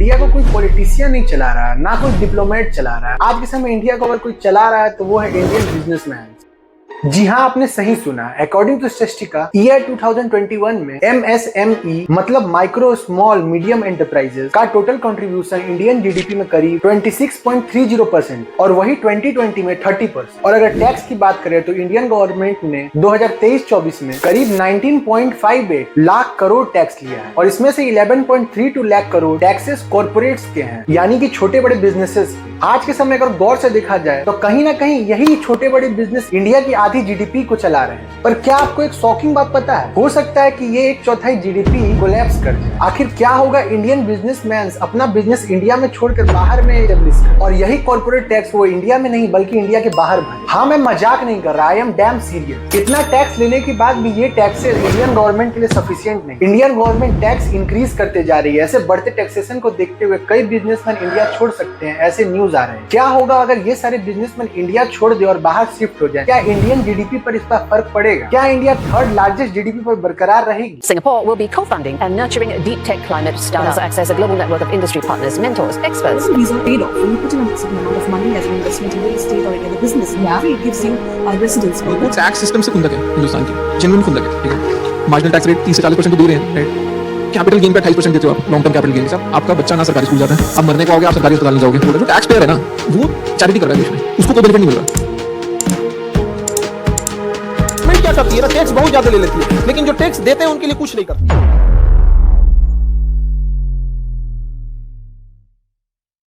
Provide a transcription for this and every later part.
India को कोई politician नहीं चला रहा है, ना कोई डिप्लोमेट चला रहा है। आज के समय इंडिया को अगर कोई चला रहा है तो वो है इंडियन बिजनेसमैन। जी हाँ, आपने सही सुना। अकॉर्डिंग टू स्टैटिस्टिका ईयर 2021 में MSME मतलब माइक्रो स्मॉल मीडियम एंटरप्राइजेस का टोटल कंट्रीब्यूशन इंडियन जीडीपी में करीब 26.30% और वही 2020 में 30%। और अगर टैक्स की बात करें तो इंडियन गवर्नमेंट ने 2023-24 में करीब 19.58 लाख करोड़ टैक्स लिया है और इसमें से 11.32 लाख करोड़ टैक्सेस कॉर्पोरेट्स के हैं, यानी कि छोटे बड़े बिजनेसेस। आज के समय अगर गौर से देखा जाए तो कहीं ना कहीं यही छोटे बड़े बिजनेस इंडिया की आधी जीडीपी को चला रहे हैं। पर क्या आपको एक शॉकिंग बात पता है? हो सकता है कि ये 1/4 जीडीपी कोलैप्स कर जाए। आखिर क्या होगा इंडियन बिजनेसमैन अपना बिजनेस इंडिया में छोड़कर बाहर में एस्टेब्लिश कर, और यही कॉर्पोरेट टैक्स वो इंडिया में नहीं बल्कि इंडिया के बाहर भरे। हाँ, मैं मजाक नहीं कर रहा, आई एम डैम सीरियस। इतना टैक्स लेने के बाद भी ये टैक्सेस इंडियन गवर्नमेंट के लिए सफिशिएंट नहीं। इंडियन गवर्नमेंट टैक्स इंक्रीज करते जा रही है। ऐसे बढ़ते टैक्सेशन को देखते हुए कई बिजनेसमैन इंडिया छोड़ सकते हैं, ऐसे न्यूज आ रहे हैं। क्या होगा अगर ये सारे बिजनेसमैन इंडिया छोड़ दे और बाहर शिफ्ट हो जाए? क्या इंडियन जीडीपी पर इसका फर्क पड़ेगा? क्या इंडिया थर्ड लार्जेस्ट जीडीपी पर बरकरार रहेगी? Singapore will be co-funding and nurturing deep tech climate startups to access a global network of industry partners, mentors, experts. These are paid off. When you put in a certain amount of money as an investment in real estate or any other business, it gives you a residence. Tax system से खुंदक है हिंदुस्तान की, genuine खुंदक है। ठीक है, marginal tax rate 30 से 40% तो दूर है, राइट? कैपिटल गेन का 28% देते हो आप, लॉन्ग टर्म कैपिटल गेन। सब आपका बच्चा ना सरकारी स्कूल जाता है, अब मरने को आओगे आप सरकारी अस्पताल में जाओगे। जो टैक्स पेयर है ना, वो चैरिटी कर रहा है देश में, उसको कोई बेनिफिट नहीं मिल रहा। मैं क्या करती है ना, टैक्स बहुत ज्यादा ले लेती है, लेकिन जो टैक्स देते हैं उनके लिए कुछ नहीं करती।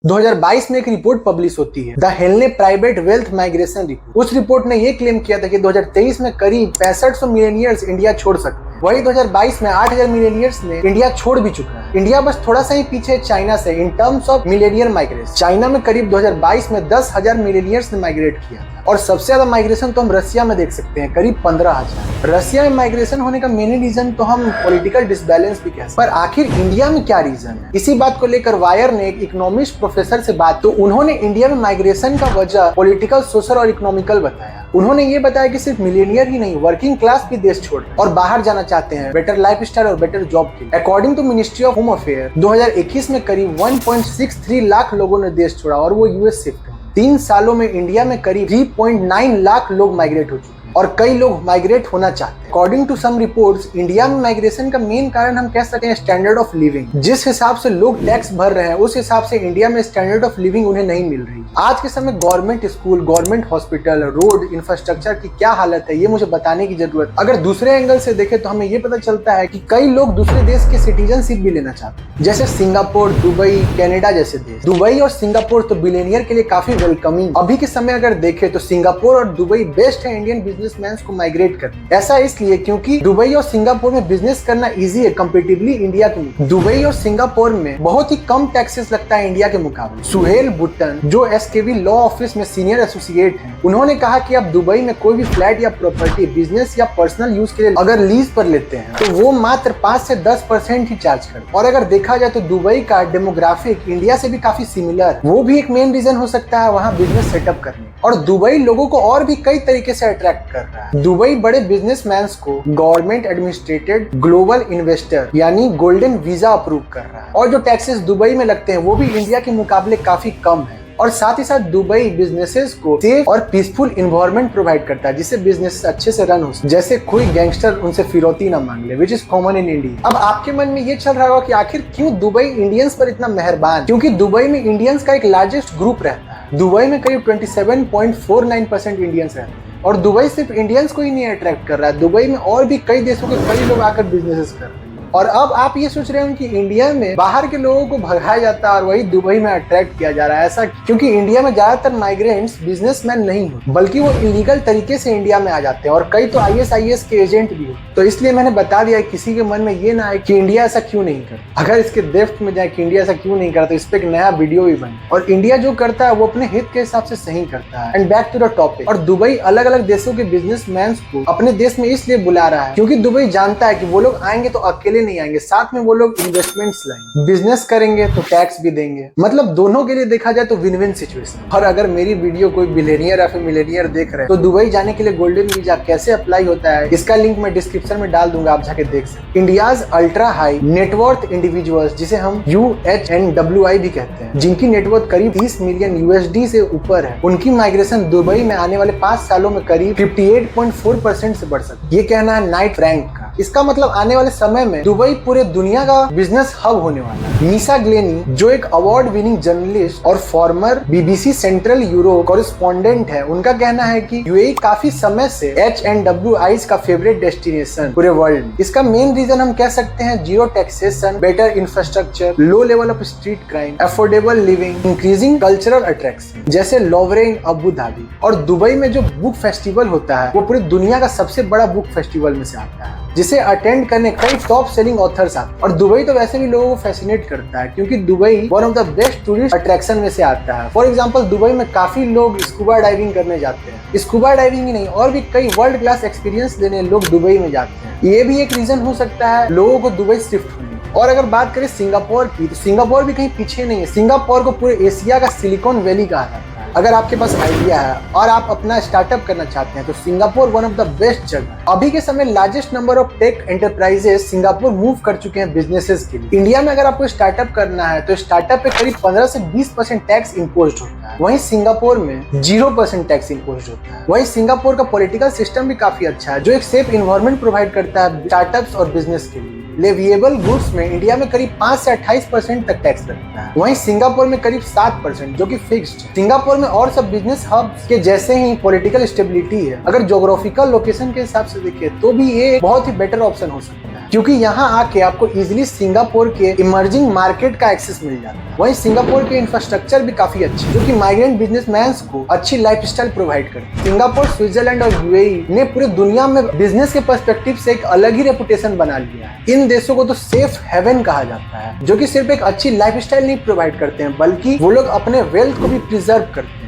2022 में एक रिपोर्ट पब्लिश होती है, द हेलने प्राइवेट वेल्थ माइग्रेशन रिपोर्ट। उस रिपोर्ट ने यह क्लेम किया था कि 2023 में करीब 6500 मिलियनियर्स इंडिया छोड़ सकते हैं। वही 2022 में 8000 मिलियनियर्स ने इंडिया छोड़ भी चुका है। इंडिया बस थोड़ा सा ही पीछे चाइना से in terms of Millionaire migration. China में करीब 2022 में 10,000 मिलियनियर्स ने माइग्रेट किया और सबसे ज्यादा माइग्रेशन तो हम रशिया में देख सकते हैं, करीब 15,000। रशिया में माइग्रेशन होने का मेन रीजन तो हम पॉलिटिकल डिसबैलेंस भी कह सकते हैं, पर आखिर इंडिया में क्या रीजन है? इसी बात को लेकर वायर ने एक इकोनॉमिस्ट प्रोफेसर से बात, तो उन्होंने इंडिया में माइग्रेशन का वजह पॉलिटिकल, सोशल और इकोनॉमिकल बताया। उन्होंने ये बताया कि सिर्फ मिलेनियर ही नहीं, वर्किंग क्लास भी देश छोड़ और बाहर जाना चाहते हैं बेटर लाइफस्टाइल और बेटर जॉब के लिए। According to ministry of home affair 2021 में करीब 1.63 लाख लोगों ने देश छोड़ा और वो यूएस शिफ्ट हुए। 3 सालों में इंडिया में करीब 3.9 लाख लोग माइग्रेट हो चुके हैं और कई लोग माइग्रेट होना चाहते हैं। According to some reports, India में माइग्रेशन का मेन कारण हम कह सकते हैं स्टैंडर्ड ऑफ लिविंग। जिस हिसाब से लोग टैक्स भर रहे हैं उस हिसाब से इंडिया में स्टैंडर्ड ऑफ लिविंग उन्हें नहीं मिल रही। आज के समय government school, government hospital, road infrastructure की क्या हालत है ये मुझे बताने की जरूरत। अगर दूसरे एंगल से देखें तो हमें ये पता चलता है कि कई लोग दूसरे देश के सिटीजनशिप भी लेना चाहते हैं, जैसे सिंगापुर, दुबई, कनाडा जैसे देश। दुबई और सिंगापुर तो बिलियनियर के लिए काफी वेलकमिंग। अभी के समय अगर देखें तो सिंगापुर और दुबई बेस्ट है इंडियन बिजनेसमैन को माइग्रेट करने। ऐसा इसलिए क्योंकि दुबई और सिंगापुर में बिजनेस करना इजी है कंपैरेटिवली इंडिया के। दुबई और सिंगापुर में बहुत ही कम टैक्सेस लगता है इंडिया के मुकाबले। सुहेल बुट्टन जो SKV लॉ ऑफिस में सीनियर एसोसिएट हैं, उन्होंने कहा कि आप दुबई में कोई भी फ्लैट या प्रॉपर्टी बिजनेस या पर्सनल यूज के लिए अगर लीज पर लेते हैं तो वो मात्र 5 से 10% ही चार्ज करते। और अगर देखा जाए तो दुबई का डेमोग्राफिक इंडिया से भी काफी सिमिलर, वो भी एक मेन रीजन हो सकता है वहाँ बिजनेस सेटअप करने। और दुबई लोगों को और भी कई तरीके से अट्रैक्ट कर रहा है। दुबई बड़े बिजनेसमैन को गवर्नमेंट एडमिनिस्ट्रेटेड ग्लोबल इन्वेस्टर यानी गोल्डन वीजा अप्रूव कर रहा है और जो टैक्सेस दुबई में लगते हैं वो भी इंडिया के मुकाबले काफी कम है। और साथ ही साथ दुबई बिजनेसेस को सेफ और पीसफुल एनवायरनमेंट प्रोवाइड करता है जिससे बिजनेस अच्छे से रन हो सके, जैसे कोई गैंगस्टर उनसे फिरौती ना मांग ले, which is common in India. अब आपके मन में ये चल रहा होगा कि आखिर क्यों दुबई इंडियंस पर इतना मेहरबान? क्योंकि दुबई में इंडियंस का एक लार्जेस्ट ग्रुप रहता है। दुबई में करीब 27.49% इंडियंस रहते हैं और दुबई सिर्फ इंडियंस को ही नहीं अट्रैक्ट कर रहा है, दुबई में और भी कई देशों के कई लोग आकर बिजनेसेस कर रहे हैं। और अब आप ये सोच रहे हो कि इंडिया में बाहर के लोगों को भगाया जाता है और वही दुबई में अट्रैक्ट किया जा रहा है। ऐसा क्योंकि इंडिया में ज्यादातर माइग्रेंट्स बिजनेसमैन नहीं हो बल्कि वो इलीगल तरीके से इंडिया में आ जाते हैं और कई तो ISIS के एजेंट भी हो। तो इसलिए मैंने बता दिया किसी के मन में ये ना आए कि इंडिया ऐसा क्यों नहीं करता। अगर इसके डेप्थ में जाए कि इंडिया ऐसा क्यों नहीं करता, इस पे एक नया वीडियो भी बने। और इंडिया जो करता है वो अपने हित के हिसाब से सही करता है। And back to the topic, और दुबई अलग अलग देशों के बिजनेसमैन को अपने देश में इसलिए बुला रहा है क्योंकि दुबई जानता है कि वो लोग आएंगे तो अकेले अकेले नहीं आएंगे, साथ में वो लोग इन्वेस्टमेंट्स लाएंगे, बिजनेस करेंगे तो टैक्स भी देंगे। मतलब दोनों के लिए देखा जाए तो विन विन सिचुएशन। और अगर मेरी वीडियो कोई बिलियनियर या फिर मिलियनियर देख रहे हैं तो दुबई जाने के लिए गोल्डन वीजा कैसे अप्लाई होता है, इसका लिंक मैं डिस्क्रिप्शन में डाल दूंगा, आप जाके देख सकते। India's ultra high net worth individuals, जिसे हम UHNWI भी कहते हैं, जिनकी नेटवर्थ करीब 30 मिलियन USD से ऊपर है, उनकी माइग्रेशन दुबई में आने वाले 5 सालों में करीब 58.4% से बढ़ सकती है। ये कहना है नाइट फ्रैंक का। इसका मतलब आने वाले समय में दुबई पूरे दुनिया का बिजनेस हब होने वाला है। मीसा ग्लेनी, जो एक अवार्ड विनिंग जर्नलिस्ट और farmer BBC central Europe correspondent है, उनका कहना है कि UAE काफी समय से HNWIs का फेवरेट डेस्टिनेशन पूरे वर्ल्ड में। इसका मेन रीजन हम कह सकते हैं zero taxation, better infrastructure, low level of street crime, affordable living, increasing cultural attraction, जैसे लोवरे इन अबू धाबी। और दुबई में जो बुक फेस्टिवल होता है वो पूरी दुनिया का सबसे बड़ा बुक फेस्टिवल में से आता है, जिसे अटेंड करने कई टॉप सेलिंग ऑथर्स आते हैं। और दुबई तो वैसे भी लोगों को फैसिनेट करता है क्योंकि Dubai one of the best tourist attraction में से आता है। फॉर एग्जांपल दुबई में काफी लोग स्कूबा डाइविंग करने जाते हैं। स्कूबा डाइविंग ही नहीं, और भी कई वर्ल्ड क्लास एक्सपीरियंस लेने लोग दुबई में जाते हैं। ये भी एक रीजन हो सकता है लोगों को दुबई शिफ्ट होने। और अगर बात करें सिंगापुर की, तो सिंगापुर भी कहीं पीछे नहीं है। सिंगापुर को पूरे एशिया का सिलिकॉन वैली कहा जाता है। अगर आपके पास आइडिया है और आप अपना स्टार्टअप करना चाहते हैं तो Singapore one of the best जगह। अभी के समय largest number of tech enterprises Singapore move कर चुके हैं बिजनेसेस के लिए। इंडिया में अगर आपको स्टार्टअप करना है तो स्टार्टअप पे करीब 15 से 20% टैक्स इम्पोज होता है, वहीं सिंगापुर में 0% टैक्स इम्पोज होता है। वहीं सिंगापुर का पॉलिटिकल सिस्टम भी काफी अच्छा है, जो एक सेफ इन्वायरमेंट प्रोवाइड करता है स्टार्टअप्स और बिजनेस के लिए। लेविएबल गुड्स में इंडिया में करीब 5 से 28% तक टैक्स लगता है, वहीं सिंगापुर में करीब 7%, जो कि फिक्स्ड है। सिंगापुर में और सब बिजनेस हब्स के जैसे ही पॉलिटिकल स्टेबिलिटी है। अगर ज्योग्राफिकल लोकेशन के हिसाब से देखें तो भी ये बहुत ही बेटर ऑप्शन हो सकता है, क्योंकि यहाँ आके आपको इजीली सिंगापुर के इमर्जिंग मार्केट का एक्सेस मिल जाता है। वहीं सिंगापुर के इंफ्रास्ट्रक्चर भी काफी अच्छे, जो कि माइग्रेंट बिजनेसमैन को अच्छी लाइफस्टाइल प्रोवाइड करते हैं। सिंगापुर, स्विट्जरलैंड और UAE ने पूरे दुनिया में बिजनेस के पर्सपेक्टिव से एक अलग ही रेपुटेशन बना लिया है। इन देशों को तो सेफ हेवन कहा जाता है, जो कि सिर्फ एक अच्छी लाइफस्टाइल नहीं प्रोवाइड करते हैं, बल्कि वो लोग अपने वेल्थ को भी प्रिजर्व करते हैं।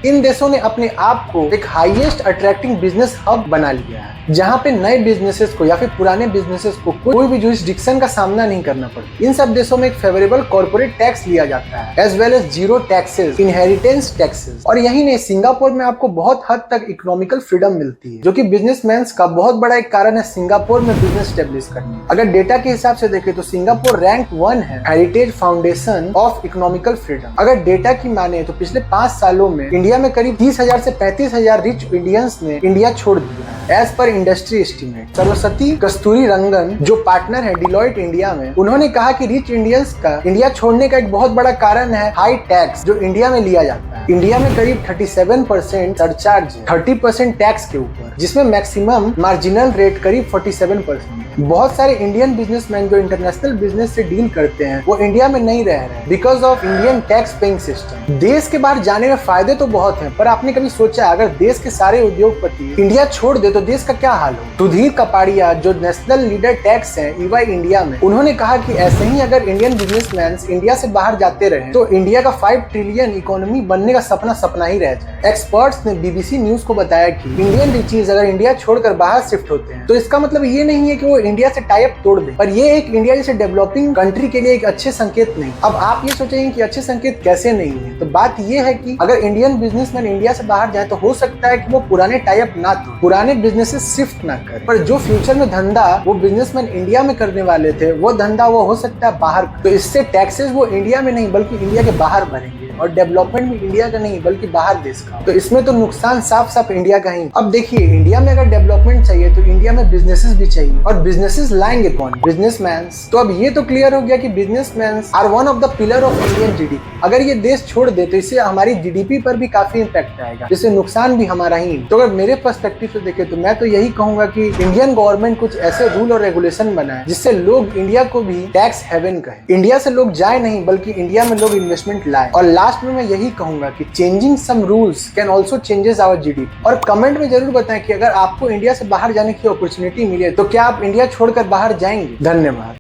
इन देशों ने अपने आप को एक हाईएस्ट अट्रैक्टिंग बिजनेस हब बना लिया है, जहां पे नए बिजनेसेस को या फिर पुराने बिजनेसेस को कोई भी जुरिस्डिक्शन का सामना नहीं करना पड़ता। इन सब देशों में एक फेवरेबल कॉर्पोरेट टैक्स लिया जाता है, as well as zero taxes, inheritance taxes. और यही नहीं, सिंगापुर में आपको बहुत हद तक इकोनॉमिकल फ्रीडम मिलती है, जो कि बिजनेसमैन का बहुत बड़ा एक कारण है सिंगापुर में बिजनेस स्टेब्लिश करने। अगर डेटा के हिसाब से देखें तो सिंगापुर रैंक 1 है heritage foundation of economical freedom. अगर डेटा की माने तो पिछले 5 सालों में इंडिया में करीब 30,000 से 35,000 रिच इंडियंस ने इंडिया छोड़ दिया है, as per industry estimate. Saraswati Kasturi Rangan, जो पार्टनर है डिलॉयट इंडिया में, उन्होंने कहा कि रिच इंडियंस का इंडिया छोड़ने का एक बहुत बड़ा कारण है हाई टैक्स जो इंडिया में लिया जाता है। इंडिया में करीब 37% सरचार्ज है 30% टैक्स के ऊपर, जिसमें मैक्सिमम मार्जिनल रेट करीब 47%। बहुत सारे इंडियन बिजनेसमैन जो इंटरनेशनल बिजनेस से डील करते हैं वो इंडिया में नहीं रह रहे हैं because of Indian tax paying system. देश के बाहर जाने में फायदे तो बहुत हैं, पर आपने कभी सोचा अगर देश के सारे उद्योगपति इंडिया छोड़ दे तो देश का क्या हाल हो? सुधीर कपाड़िया, जो नेशनल लीडर टैक्स है EY इंडिया में, उन्होंने कहा कि ऐसे ही अगर इंडियन बिजनेसमैन इंडिया से बाहर जाते रहे तो इंडिया का 5 ट्रिलियन इकोनॉमी बनने का सपना ही रह जाए। एक्सपर्ट्स ने BBC न्यूज को बताया कि इंडियन रिचीज अगर इंडिया छोड़कर बाहर शिफ्ट होते हैं तो इसका मतलब ये नहीं है कि वो इंडिया से टाई अप तोड़ दे, पर ये एक इंडिया जैसे डेवलपिंग कंट्री के लिए एक अच्छे संकेत नहीं। अब आप ये सोचेंगे कि अच्छे संकेत कैसे नहीं है, तो बात ये है कि अगर इंडियन बिजनेसमैन इंडिया से बाहर जाए तो हो सकता है कि वो पुराने टाई अप ना तोड़, पुराने बिजनेसेस शिफ्ट ना करे, पर जो फ्यूचर में धंधा वो बिजनेसमैन इंडिया में करने वाले थे वो धंधा वो हो सकता है बाहर। तो इससे टैक्सेस वो इंडिया में नहीं बल्कि इंडिया के बाहर भरेंगे, और डेवलपमेंट भी इंडिया का नहीं बल्कि बाहर देश का। तो इसमें तो नुकसान साफ साफ इंडिया का ही। अब देखिए, इंडिया में अगर डेवलपमेंट चाहिए तो इंडिया में बिजनेसेस भी चाहिए, और बिजनेसेस लाएंगे कौन? बिजनेसमैन। तो अब ये तो क्लियर हो गया कि businessman are one of the pillar of Indian GDP। अगर ये देश छोड़ दे तो इससे हमारी GDP पर भी काफी इंपैक्ट आएगा, जिससे नुकसान भी हमारा ही। तो अगर मेरे पर्सपेक्टिव से देखें तो मैं तो यही कहूंगा कि इंडियन गवर्नमेंट कुछ ऐसे रूल और रेगुलेशन बनाए जिससे लोग इंडिया को भी टैक्स हेवन कहे। इंडिया से लोग जाए नहीं बल्कि इंडिया में लोग इन्वेस्टमेंट लाए। और लास्ट में मैं यही कहूंगा कि changing some rules can also changes our GDP। और कमेंट में जरूर बताएं कि अगर आपको इंडिया से बाहर जाने की अपॉर्चुनिटी मिले तो क्या आप इंडिया छोड़कर बाहर जाएंगे? धन्यवाद।